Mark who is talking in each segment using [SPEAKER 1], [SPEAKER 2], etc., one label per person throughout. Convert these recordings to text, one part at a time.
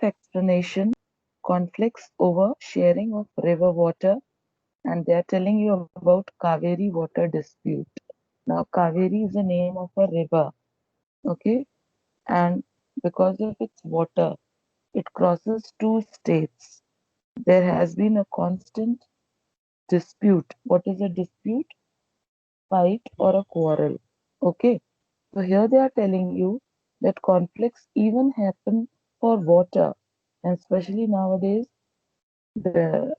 [SPEAKER 1] explanation, conflicts over sharing of river water, and they are telling you about Kaveri water dispute. Now, Kaveri is the name of a river, okay? And because of its water, it crosses two states. There has been a constant dispute. What is a dispute? Fight or a quarrel. Okay. So here they are telling you that conflicts even happen for water, and especially nowadays, the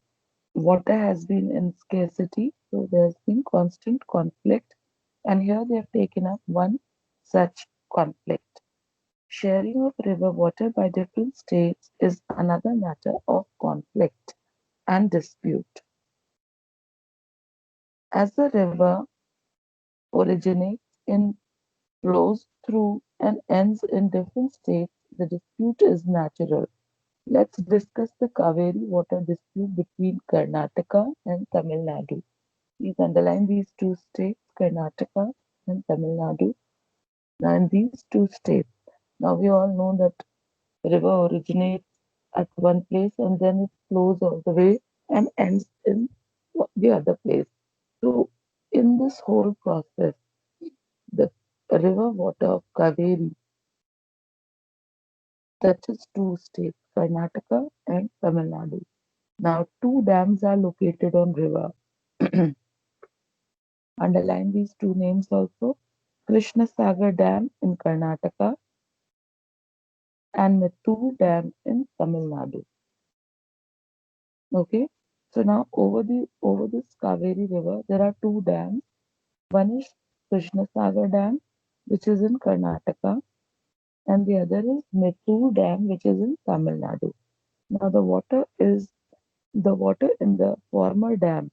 [SPEAKER 1] water has been in scarcity, so there's been constant conflict. And here they have taken up one such conflict. Sharing of river water by different states is another matter of conflict and dispute. As the river originates in, flows through, and ends in different states, the dispute is natural. Let's discuss the Kaveri water dispute between Karnataka and Tamil Nadu. Please underline these two states, Karnataka and Tamil Nadu. Now, in these two states, now we all know that river originates at one place and then it flows all the way and ends in the other place. So, in this whole process, the river water of Kaveri touches two states, Karnataka and Tamil Nadu. Now, two dams are located on river. Underline these two names also. Krishna Sagar Dam in Karnataka and Mettur Dam in Tamil Nadu. Okay, so now over this Kaveri River, there are two dams. One is Krishna Sagar Dam, which is in Karnataka, and the other is Mettur Dam, which is in Tamil Nadu. Now the water in the former dam,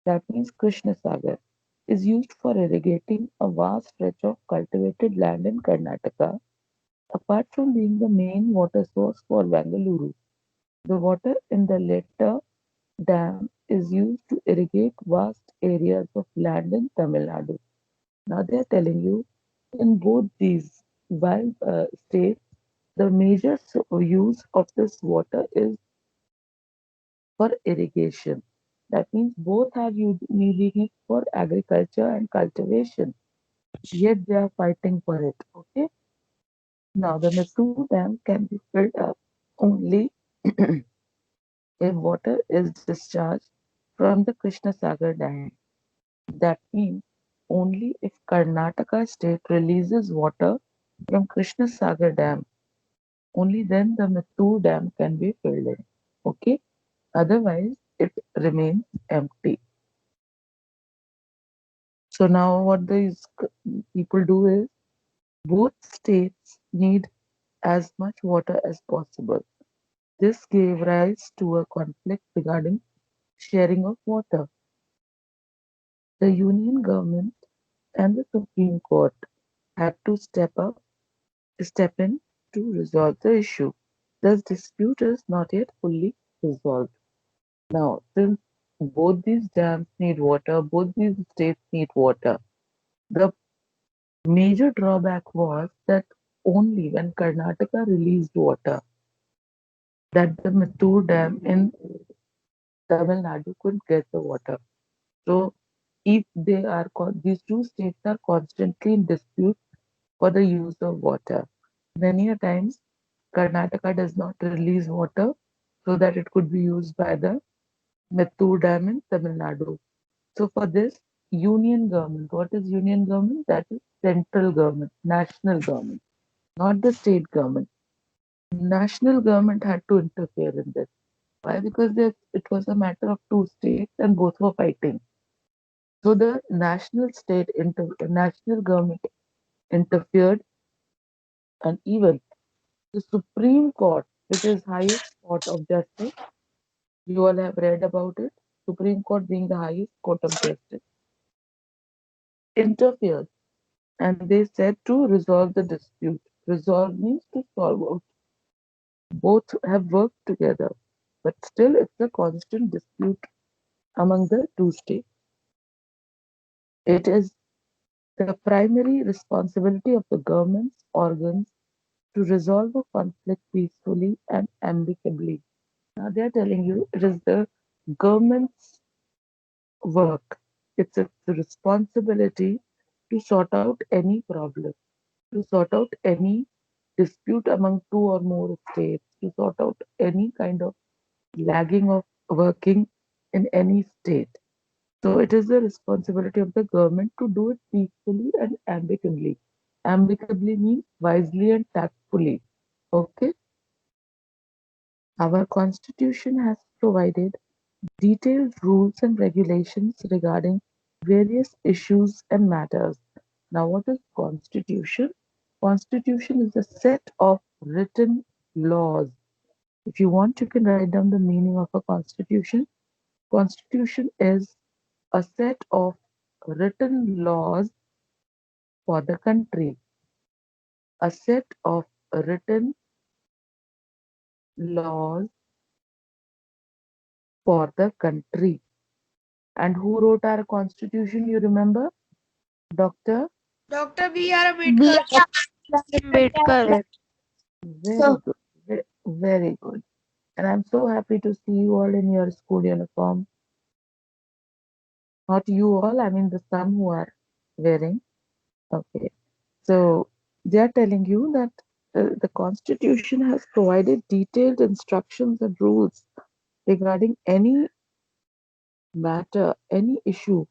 [SPEAKER 1] that means Krishna Sagar, is used for irrigating a vast stretch of cultivated land in Karnataka. Apart from being the main water source for Bangalore, the water in the latter dam is used to irrigate vast areas of land in Tamil Nadu. Now they are telling you in both these wild states, the major use of this water is for irrigation. That means both are needing it for agriculture and cultivation, yet they are fighting for it. Okay. Now the Mettur Dam can be filled up only if water is discharged from the Krishna Sagar Dam. That means only if Karnataka state releases water from Krishna Sagar Dam, only then the Mettur Dam can be filled in. Okay? Otherwise, it remains empty. So now what these people do is both states need as much water as possible. This gave rise to a conflict regarding sharing of water. The Union government and the Supreme Court had to step in to resolve the issue. The dispute is not yet fully resolved. Now, since both these dams need water, both these states need water, the major drawback was that only when Karnataka released water, that the Mettur Dam in Tamil Nadu could get the water. So, if these two states are constantly in dispute for the use of water, many a times Karnataka does not release water so that it could be used by the Mettur Dam in Tamil Nadu. So for this, union government, what is union government? That is central government, national government, not the state government. National government had to interfere in this. Why? Because it was a matter of two states and both were fighting. So the national government interfered, and even the Supreme Court, which is highest court of justice, you all have read about it. Supreme Court being the highest court of justice, interfered and they said to resolve the dispute. Resolve means to solve out. Both have worked together, but still it's a constant dispute among the two states. It is the primary responsibility of the government's organs to resolve a conflict peacefully and amicably. Now they are telling you it is the government's work. It's its responsibility to sort out any problem, to sort out any dispute among two or more states, to sort out any kind of lagging of working in any state. So it is the responsibility of the government to do it peacefully and amicably. Amicably means wisely and tactfully. Okay? Our constitution has provided detailed rules and regulations regarding various issues and matters. Now, what is constitution? Constitution is a set of written laws. If you want, you can write down the meaning of a constitution. Constitution is a set of written laws for the country. A set of written laws for the country. And who wrote our constitution? You remember? Dr.
[SPEAKER 2] Dr. B.R.
[SPEAKER 3] B.
[SPEAKER 2] Ambedkar.
[SPEAKER 3] R. Ambedkar.
[SPEAKER 1] Very, very good. Very good. And I'm so happy to see you all in your school uniform. Not you all, I mean the some who are wearing. Okay. So they are telling you that the Constitution has provided detailed instructions and rules regarding any matter, any issue.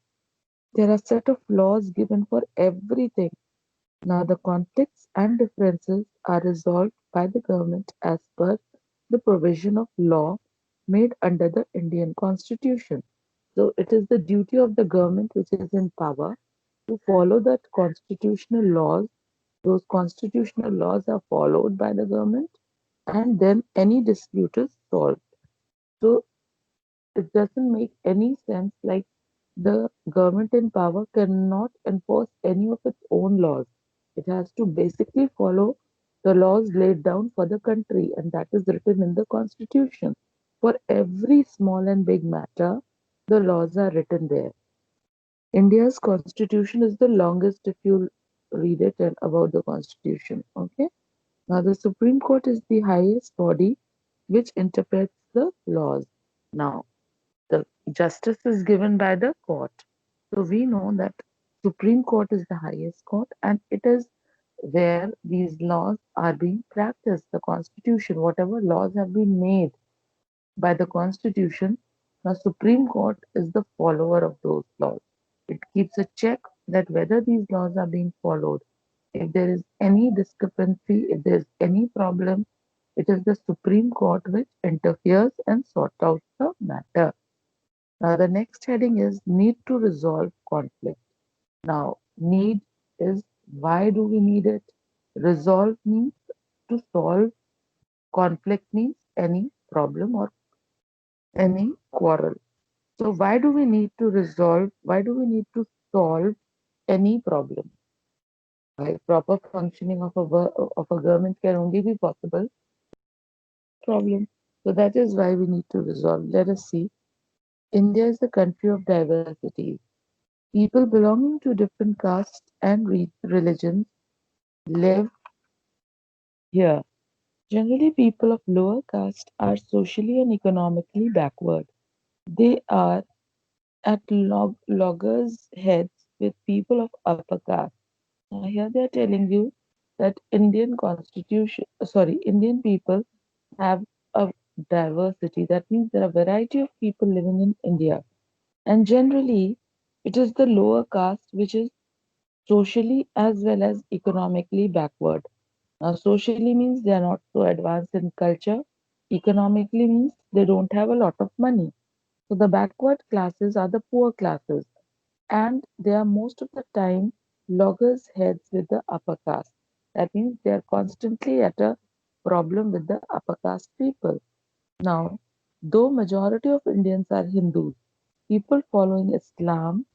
[SPEAKER 1] There are set of laws given for everything. Now the conflicts and differences are resolved by the government as per the provision of law made under the Indian Constitution. So it is the duty of the government which is in power to follow that constitutional laws. Those constitutional laws are followed by the government, and then any dispute is solved. So it doesn't make any sense like the government in power cannot enforce any of its own laws. It has to basically follow the laws laid down for the country, and that is written in the constitution. For every small and big matter, the laws are written there. India's constitution is the longest if you read it and about the constitution. Okay. Now, the Supreme Court is the highest body which interprets the laws. Now, the justice is given by the court. So we know that Supreme Court is the highest court and it is where these laws are being practiced. The Constitution, whatever laws have been made by the Constitution, the Supreme Court is the follower of those laws. It keeps a check that whether these laws are being followed. If there is any discrepancy, if there is any problem, it is the Supreme Court which interferes and sorts out the matter. Now, the next heading is need to resolve conflict. Now, need is why do we need it? Resolve means to solve. Conflict means any problem or any quarrel. So, why do we need to resolve? Why do we need to solve any problem? Why proper functioning of of a government can only be possible problem. So that is why we need to resolve. Let us see. India is a country of diversities. People belonging to different castes and religions live here. Generally, people of lower caste are socially and economically backward. They are at loggerheads with people of upper caste. Now, here they are telling you that Indian people have a diversity. That means there are a variety of people living in India. And generally, it is the lower caste which is socially as well as economically backward. Now, socially means they are not so advanced in culture. Economically means they don't have a lot of money. So, the backward classes are the poor classes, and they are most of the time loggers' heads with the upper caste. That means they are constantly at a problem with the upper caste people. Now, though majority of Indians are Hindus, people following Islam,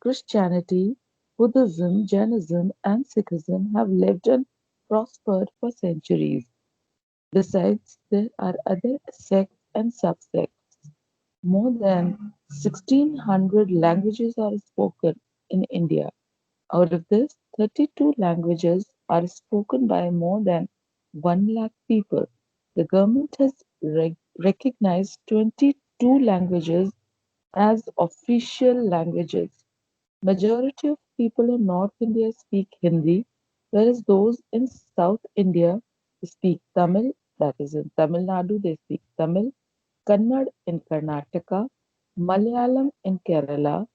[SPEAKER 1] Christianity, Buddhism, Jainism, and Sikhism have lived and prospered for centuries. Besides, there are other sects and subsects. More than 1600 languages are spoken in India. Out of this, 32 languages are spoken by more than 1 lakh people. The government has recognized 22 languages as official languages. Majority of people in North India speak Hindi, whereas those in South India speak Tamil, that is in Tamil Nadu, they speak Tamil, Kannada in Karnataka, Malayalam in Kerala,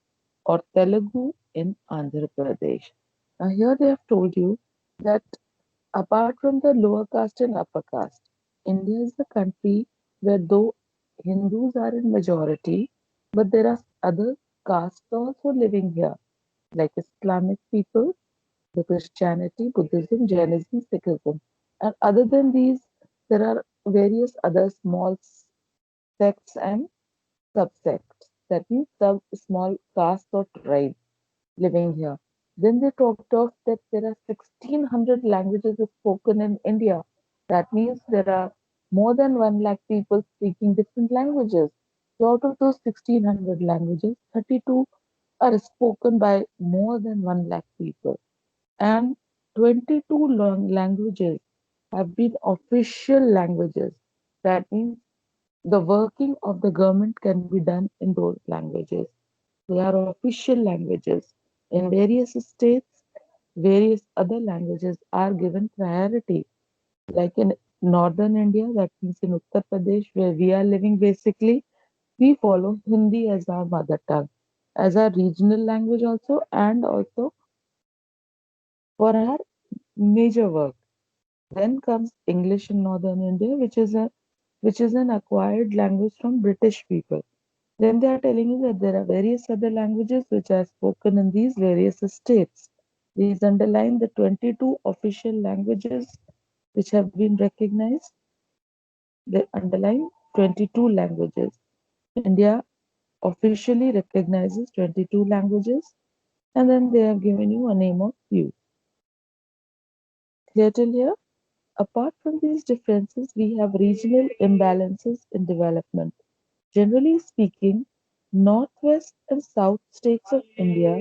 [SPEAKER 1] or Telugu in Andhra Pradesh. Now, here they have told you that apart from the lower caste and upper caste, India is the country where though Hindus are in majority, but there are other castes also living here, like Islamic people, the Christianity, Buddhism, Jainism, Sikhism. And other than these, there are various other small sects and subsects. That means some small castes or tribes living here. Then they talked of that there are 1600 languages spoken in India. That means there are more than 1 lakh people speaking different languages. So out of those 1600 languages, 32 are spoken by more than 1 lakh people. And 22 languages have been official languages. That means the working of the government can be done in those languages. They are official languages. In various states, various other languages are given priority. Like in northern India, that means in Uttar Pradesh, where we are living basically, we follow Hindi as our mother tongue, as our regional language also, and also for our major work. Then comes English in northern India, which is an acquired language from British people. Then they are telling you that there are various other languages which are spoken in these various states. These underline the 22 official languages which have been recognized. They underline 22 languages. India officially recognizes 22 languages, and then they have given you a name of few. Clear till here? Apart from these differences, we have regional imbalances in development. Generally speaking, northwest and south states of India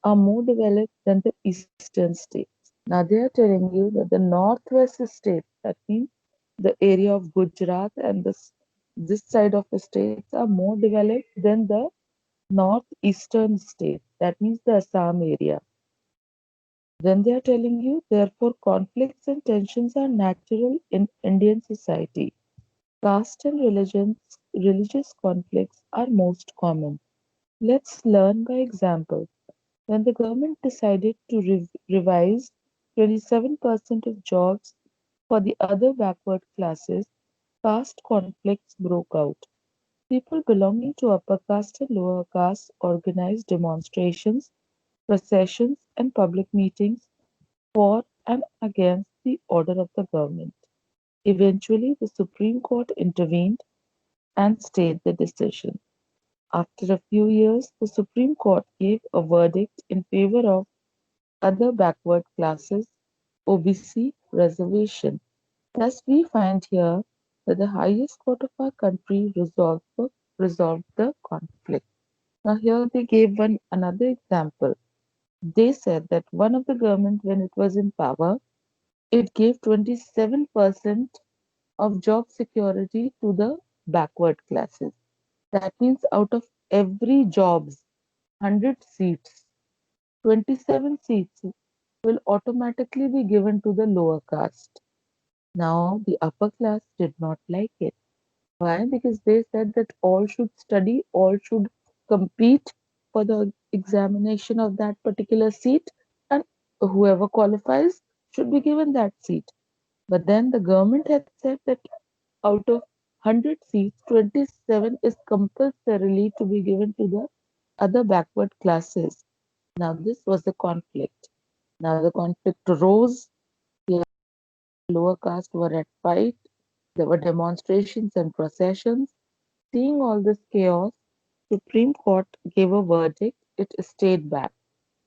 [SPEAKER 1] are more developed than the eastern states. Now they are telling you that the northwest states, that means the area of Gujarat and this side of the states are more developed than the northeastern states, that means the Assam area. Then they are telling you, therefore, conflicts and tensions are natural in Indian society. Caste and religious conflicts are most common. Let's learn by example. When the government decided to revise 27% of jobs for the other backward classes, caste conflicts broke out. People belonging to upper caste and lower caste organized demonstrations, processions, and public meetings for and against the order of the government. Eventually, the Supreme Court intervened and stayed the decision. After a few years, the Supreme Court gave a verdict in favor of other backward classes (OBC) reservation. Thus, we find here that the highest court of our country resolved the conflict. Now, here they gave one another example. They said that one of the government, when it was in power, it gave 27% of job security to the backward classes. That means out of every jobs, 100 seats, 27 seats will automatically be given to the lower caste. Now, the upper class did not like it. Why? Because they said that all should study, all should compete for the examination of that particular seat, and whoever qualifies should be given that seat. But then the government had said that out of 100 seats, 27 is compulsorily to be given to the other backward classes. Now, this was the conflict. Now, the conflict arose. The lower caste were at fight. There were demonstrations and processions. Seeing all this chaos, Supreme Court gave a verdict. It stayed back.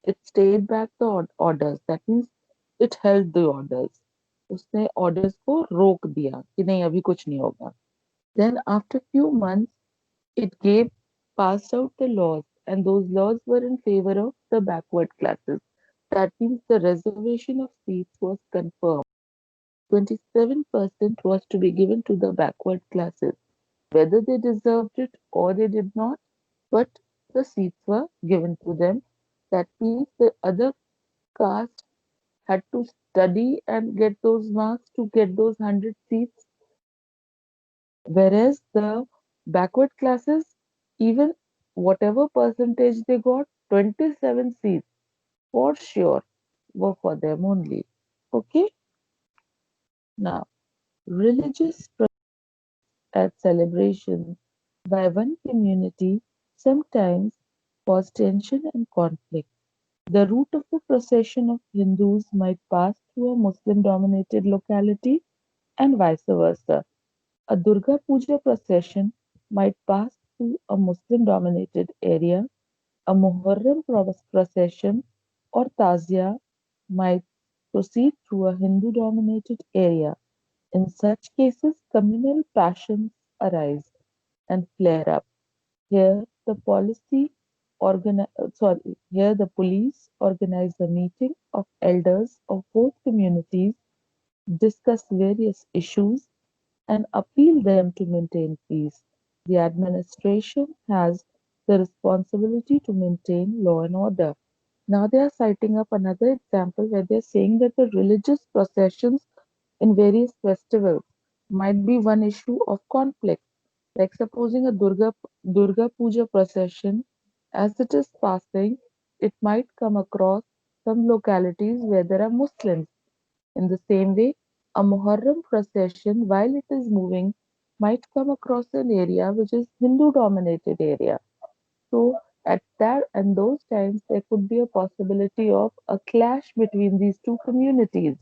[SPEAKER 1] It stayed back the orders. That means it held the orders. उसने orders को रोक दिया कि नहीं अभी कुछ नहीं होगा. Then after few months, it gave passed out the laws, and those laws were in favor of the backward classes. That means the reservation of seats was confirmed. 27% was to be given to the backward classes, whether they deserved it or they did not, but the seats were given to them. That means the other caste had to study and get those marks to get those 100 seats, whereas the backward classes, even whatever percentage they got, 27 seats for sure were for them only. Okay, now religious at celebrations by one community sometimes cause tension and conflict. The route of a procession of Hindus might pass through a Muslim dominated locality and vice versa. A Durga Puja procession might pass through a Muslim dominated area. A Muharram procession or Tazia might proceed through a Hindu dominated area. In such cases, communal passions arise and flare up. Here, here the police organize a meeting of elders of both communities, discuss various issues, and appeal them to maintain peace. The administration has the responsibility to maintain law and order. Now they are citing up another example where they are saying that the religious processions in various festivals might be one issue of conflict. Like supposing a Durga Puja procession, as it is passing, it might come across some localities where there are Muslims. In the same way, a Muharram procession, while it is moving, might come across an area which is Hindu dominated area. So at that and those times there could be a possibility of a clash between these two communities.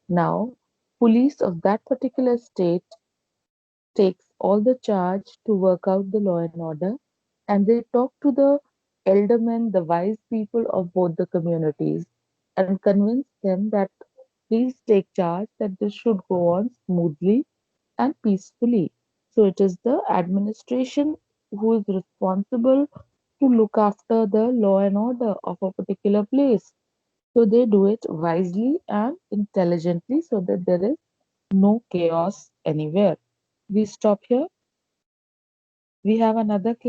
[SPEAKER 1] Now, police of that particular state takes all the charge to work out the law and order, and they talk to the eldermen, the wise people of both the communities, and convince them that please take charge, that this should go on smoothly and peacefully. So it is the administration who is responsible to look after the law and order of a particular place. So they do it wisely and intelligently so that there is no chaos anywhere. We stop here. We have another class.